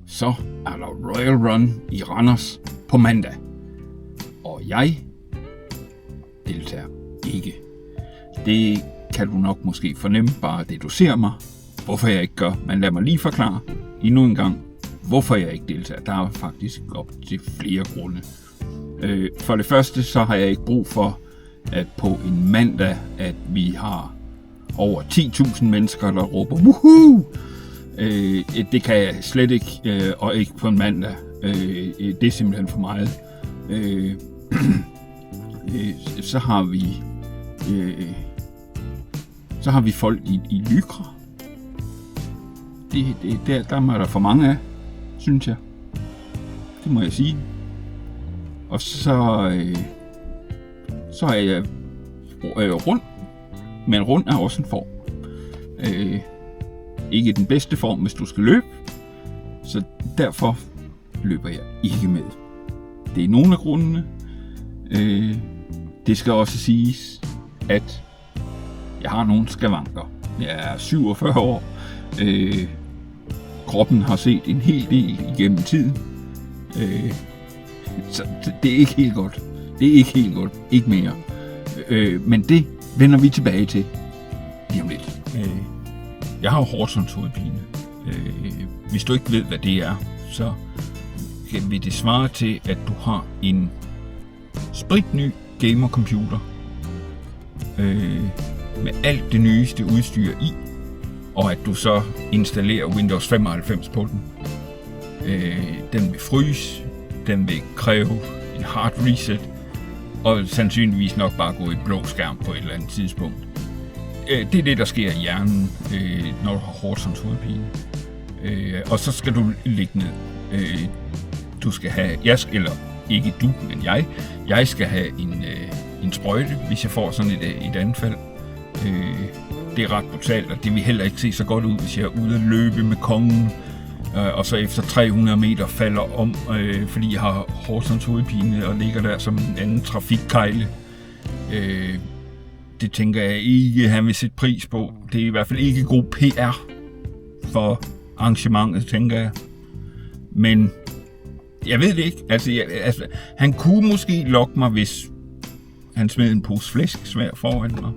så er der Royal Run i Randers på mandag. Og jeg deltager ikke. Det kan du nok måske fornemme, bare det du ser mig. Hvorfor jeg ikke gør, men lad mig lige forklare endnu en gang, hvorfor jeg ikke deltager. Der er faktisk op til flere grunde. For det første, så har jeg ikke brug for, at på en mandag, at vi har over 10.000 mennesker, der råber woohoo! Det kan jeg slet ikke, og ikke på en mandag. Det er simpelthen for meget. Så har vi folk i Lycra. Der er der for mange af, synes jeg. Det må jeg sige. Og så er jeg rund. Men rund er også en form. Ikke den bedste form, hvis du skal løbe. Så derfor løber jeg ikke med. Det er nogle af grundene. Det skal også siges, at jeg har nogle skavanker. Jeg er 47 år. Kroppen har set en hel del igennem tiden. Så det er ikke helt godt. Det er ikke helt godt. Ikke mere. Men det vender vi tilbage til lige om lidt. Jeg har Horsens-hovedpine. Hvis du ikke ved, hvad det er, så vil det svare til, at du har en spritny gamercomputer med alt det nyeste udstyr i, og at du så installerer Windows 95 på den. Den vil fryse, den vil kræve en hard reset, og sandsynligvis nok bare gå i blå skærm på et eller andet tidspunkt. Det er det, der sker i hjernen, når du har Horsens hovedpine. Og så skal du ligge ned. Du skal have, eller ikke du, men jeg skal have en sprøjte, hvis jeg får sådan et anfald. Det er ret brutalt, og det vil heller ikke se så godt ud, hvis jeg er ude at løbe med kongen, og så efter 300 meter falder om, fordi jeg har Horsens hovedpine og ligger der som en anden trafikkejle. Det tænker jeg ikke, han vil sætte pris på. Det er i hvert fald ikke god PR for arrangementet, tænker jeg. Men jeg ved det ikke. Altså, han kunne måske lokke mig, hvis han smed en pose flæskesvær foran mig.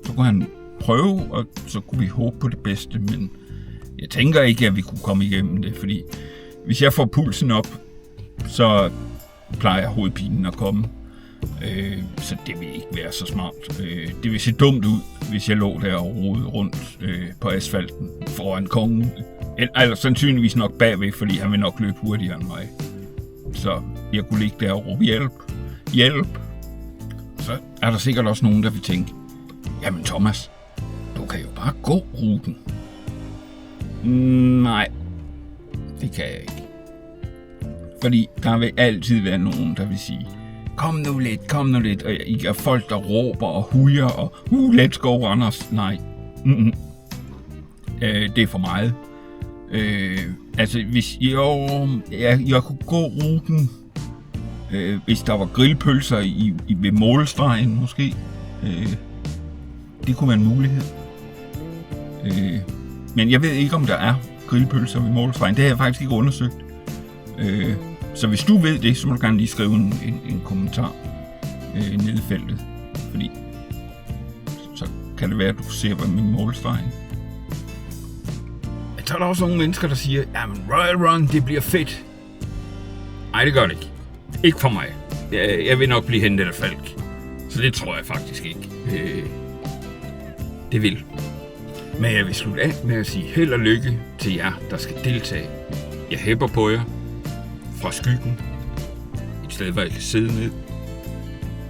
Så kunne han prøve, og så kunne vi håbe på det bedste. Men jeg tænker ikke, at vi kunne komme igennem det, fordi hvis jeg får pulsen op, så plejer hovedpinen at komme. Så det vil ikke være så smart. Det vil se dumt ud, hvis jeg lå der og rodede rundt på asfalten foran kongen. Eller sandsynligvis nok bagved, fordi han vil nok løbe hurtigere end mig. Så jeg kunne ligge der og råbe hjælp. Hjælp! Så er der sikkert også nogen, der vil tænke, jamen Thomas, du kan jo bare gå ruten. Nej, det kan jeg ikke. Fordi der vil altid være nogen, der vil sige, kom nu lidt, og I er folk, der råber og hujer, og let's go, Randers. Nej. Det er for meget. Hvis jeg kunne gå ruten, hvis der var grillpølser ved målstregen, måske. Det kunne være en mulighed. Men jeg ved ikke, om der er grillpølser ved målstregen. Det har jeg faktisk ikke undersøgt. Så hvis du ved det, så må du gerne lige skrive en kommentar nede i feltet. Fordi så kan det være, at du ser, hvad min målstregen. Men så er der også nogle mennesker, der siger, jamen Royal Run, det bliver fedt. Nej, det gør det ikke. Ikke for mig. Jeg vil nok blive hentet af Falk. Så det tror jeg faktisk ikke. Det vil. Men jeg vil slutte af med at sige held og lykke til jer, der skal deltage. Jeg hæpper på jer fra skyggen. Et sted, hvor jeg kan sidde ned.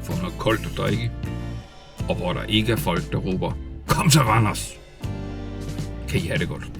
Få noget koldt at drikke. Og hvor der ikke er folk, der råber, kom så Randers. Kan I have det godt.